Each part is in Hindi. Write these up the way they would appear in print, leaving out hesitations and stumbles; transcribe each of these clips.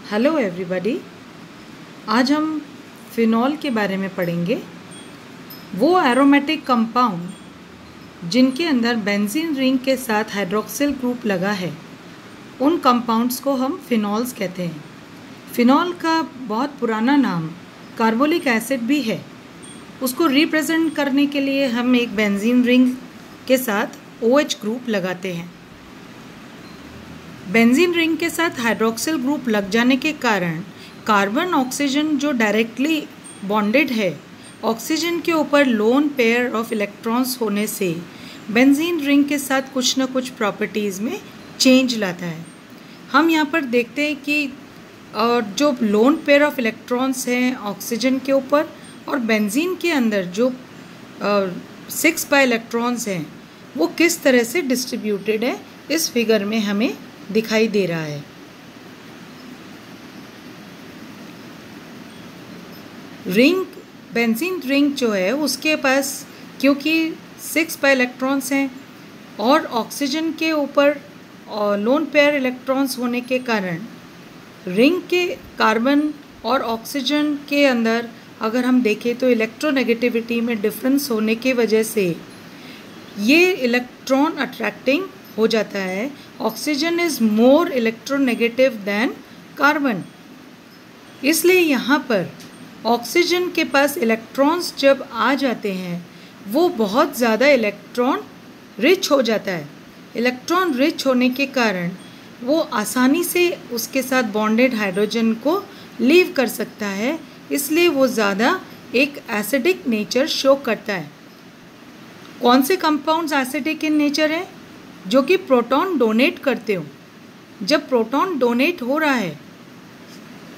Hello everybody. आज हम फिनॉल के बारे में पढ़ेंगे। वो एरोमेटिक कंपाउंड जिनके अंदर बेंजीन रिंग के साथ हाइड्रोक्सिल ग्रुप लगा है, उन कंपाउंड्स को हम फिनॉल्स कहते हैं। फिनॉल का बहुत पुराना नाम कार्बोलिक एसिड भी है। उसको रिप्रेजेंट करने के लिए हम एक बेंजीन रिंग के साथ OH ग्रुप लगाते हैं। बेंजीन रिंग के साथ हाइड्रोक्सिल ग्रुप लग जाने के कारण कार्बन ऑक्सीजन जो डायरेक्टली बॉन्डेड है, ऑक्सीजन के ऊपर लोन पेयर ऑफ इलेक्ट्रॉन्स होने से बेंजीन रिंग के साथ कुछ ना कुछ प्रॉपर्टीज़ में चेंज लाता है। हम यहाँ पर देखते हैं कि जो लोन पेयर ऑफ इलेक्ट्रॉन्स हैं ऑक्सीजन के ऊपर और बेंजीन के अंदर जो 6 पाई इलेक्ट्रॉन्स हैं वो किस तरह से डिस्ट्रीब्यूटेड है, इस फिगर में हमें दिखाई दे रहा है। रिंग, बेंजीन रिंग जो है उसके पास क्योंकि 6 पाई इलेक्ट्रॉन्स हैं और ऑक्सीजन के ऊपर लोन पेयर इलेक्ट्रॉन्स होने के कारण रिंग के कार्बन और ऑक्सीजन के अंदर अगर हम देखें तो इलेक्ट्रोनेगेटिविटी में डिफरेंस होने की वजह से ये इलेक्ट्रॉन अट्रैक्टिंग हो जाता है। Oxygen is more electronegative than carbon, इसलिए यहाँ पर ऑक्सीजन के पास इलेक्ट्रॉन्स जब आ जाते हैं वो बहुत ज़्यादा इलेक्ट्रॉन रिच हो जाता है। इलेक्ट्रॉन रिच होने के कारण वो आसानी से उसके साथ बॉन्डेड हाइड्रोजन को लीव कर सकता है, इसलिए वो ज़्यादा एक एसिडिक नेचर शो करता है। कौन से कंपाउंड्स एसिडिक इन नेचर है? जो कि प्रोटॉन डोनेट करते हो। जब प्रोटॉन डोनेट हो रहा है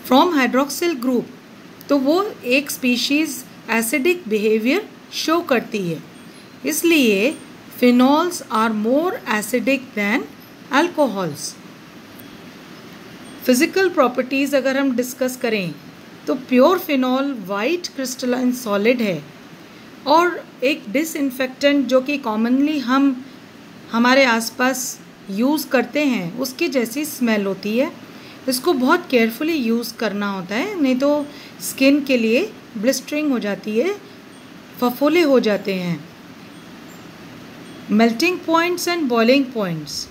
फ्रॉम हाइड्रोक्सिल ग्रुप तो वो एक स्पीशीज़ एसिडिक बिहेवियर शो करती है, इसलिए phenols are more acidic than alcohols. Physical properties अगर हम डिस्कस करें तो pure phenol white crystalline solid है और एक डिसइंफेक्टेंट जो कि कॉमनली हम हमारे आसपास यूज़ करते हैं उसकी जैसी स्मेल होती है। इसको बहुत केयरफुली यूज़ करना होता है, नहीं तो स्किन के लिए ब्लिस्टरिंग हो जाती है, फफोले हो जाते हैं। Melting points and boiling points,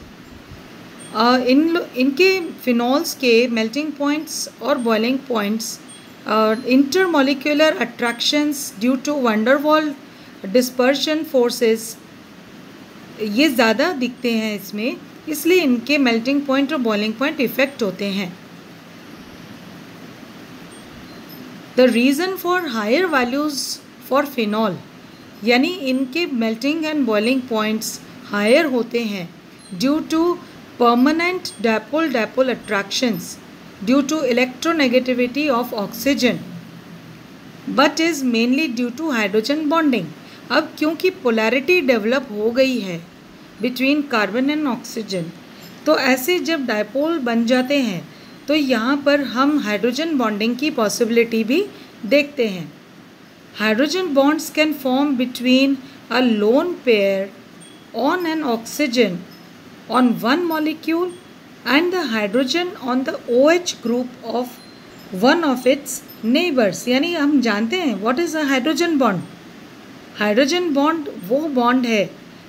इनके फिनॉल्स के मेल्टिंग पॉइंट्स और boiling points intermolecular attractions due to van der Waals dispersion forces ये ज़्यादा दिखते हैं इसमें, इसलिए इनके मेल्टिंग पॉइंट और बॉइलिंग पॉइंट इफेक्ट होते हैं। The reason for higher values for phenol, यानी इनके melting and boiling points higher होते हैं due to permanent dipole attractions due to electronegativity of oxygen but is mainly due to hydrogen bonding. अब क्योंकि पोलैरिटी डेवलप हो गई है बिटवीन कार्बन एंड ऑक्सीजन, तो ऐसे जब डायपोल बन जाते हैं तो यहाँ पर हम हाइड्रोजन बॉन्डिंग की पॉसिबिलिटी भी देखते हैं। Hydrogen bonds can form between a lone pair on an oxygen on one molecule and the hydrogen on the OH group of one of its neighbours. यानी हम जानते हैं what is a hydrogen bond. Hydrogen bond वो बॉन्ड है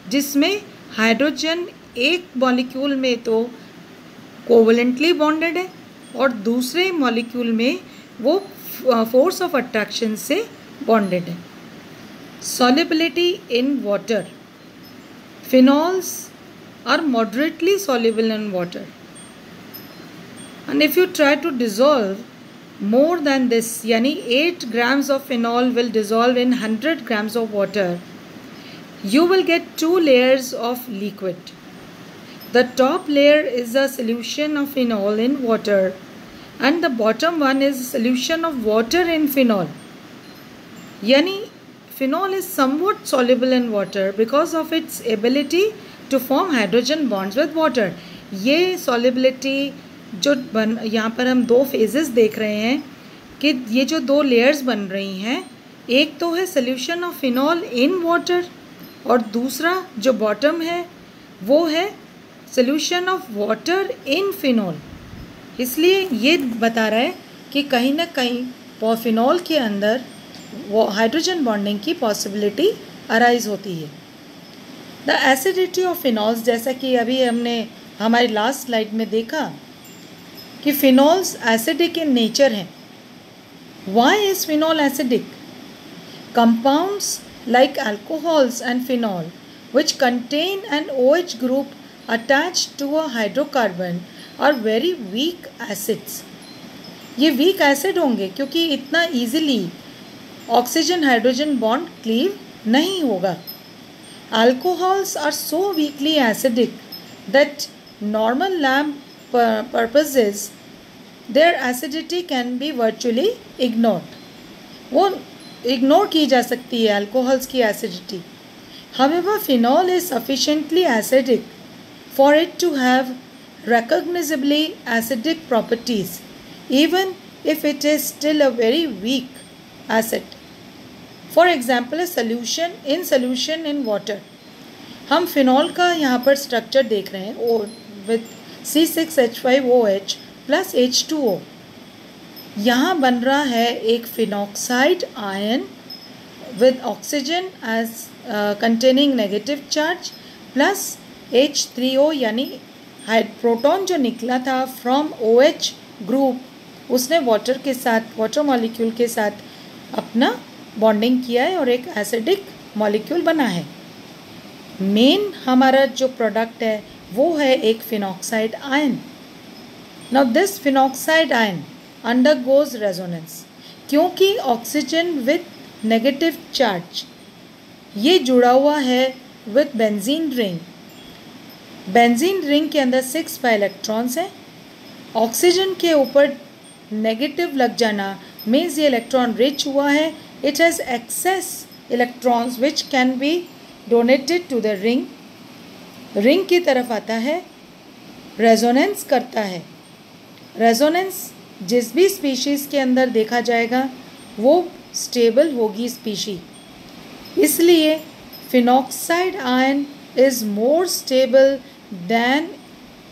जिसमें हाइड्रोजन एक मॉलिक्यूल में तो कोवलेंटली बॉन्डेड है और दूसरे मॉलिक्यूल में वो फोर्स ऑफ अट्रैक्शन से बॉन्डेड है। Solubility in water, phenols are moderately soluble in water, and if you try to dissolve more than this, यानी 8 grams of phenol will dissolve in 100 grams of water, you will get 2 layers of liquid. The top layer is a solution of phenol in water and the bottom one is a solution of water in phenol. यानी phenol is somewhat soluble in water because of its ability to form hydrogen bonds with water. ये solubility जो यहाँ पर हम 2 फेजेस देख रहे हैं कि ये जो 2 लेयर्स बन रही हैं, एक तो है solution of phenol in water और दूसरा जो बॉटम है वो है solution of water in phenol. इसलिए ये बता रहा है कि कहीं ना कहीं फिनॉल के अंदर वो हाइड्रोजन बॉन्डिंग की पॉसिबिलिटी अराइज होती है। द एसिडिटी ऑफ फिनॉल्स, जैसा कि अभी हमने हमारी लास्ट स्लाइड में देखा कि फिनॉल्स एसिडिक इन नेचर हैं। Why is phenol acidic? Compounds like alcohols and phenol which contain an OH group attached to a hydrocarbon are very weak acids। ये weak acid होंगे क्योंकि इतना easily oxygen hydrogen bond cleave नहीं होगा। Alcohols are so weakly acidic that normal lab purposes their acidity can be virtually ignored। वो इग्नोर की जा सकती है अल्कोहल्स की acidity. However phenol is sufficiently acidic for it to have recognizably acidic properties even if it is still a very weak acid। For example, a solution in water। हम फिनॉल का यहाँ पर स्ट्रक्चर देख रहे हैं with C6H5OH plus H2O। यहाँ बन रहा है एक phenoxide ion with oxygen as containing negative charge plus H3O, यानी प्रोटॉन जो निकला था फ्रॉम OH ग्रुप उसने वाटर मॉलिक्यूल के साथ अपना बॉन्डिंग किया है और एक एसिडिक मॉलिक्यूल बना है। मेन हमारा जो प्रोडक्ट है वो है एक phenoxide ion. Now this phenoxide ion undergoes resonance क्योंकि ऑक्सीजन विद नेगेटिव चार्ज ये जुड़ा हुआ है with benzene ring. Benzene ring के अंदर 6 pi इलेक्ट्रॉन्स हैं। ऑक्सीजन के ऊपर नेगेटिव लग जाना मीन्स ये इलेक्ट्रॉन रिच हुआ है। It has excess electrons which can be donated to the ring. Ring की तरफ आता है, रेजोनेंस करता है। रेजोनेंस जिस भी स्पीशीज़ के अंदर देखा जाएगा वो स्टेबल होगी स्पीशी, इसलिए phenoxide ion is more stable then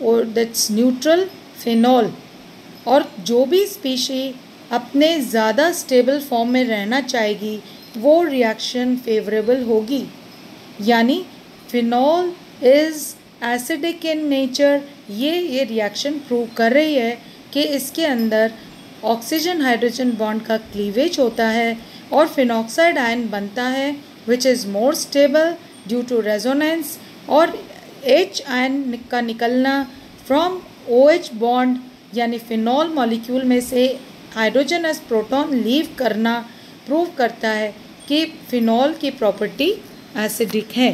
और दैट्स न्यूट्रल फिनॉल। और जो भी स्पीशी अपने ज़्यादा स्टेबल फॉर्म में रहना चाहेगी वो रिएक्शन फेवरेबल होगी। यानी phenol is acidic in nature. ये रिएक्शन प्रूव कर रही है कि इसके अंदर ऑक्सीजन हाइड्रोजन बॉन्ड का क्लीवेज होता है और फिनॉक्साइड आयन बनता है which is more stable due to resonance. और H आयन का निकलना फ्रॉम OH बॉन्ड यानी फिनॉल मॉलिक्यूल में से हाइड्रोजन एज प्रोटॉन लीव करना प्रूव करता है कि फिनॉल की प्रॉपर्टी एसिडिक है।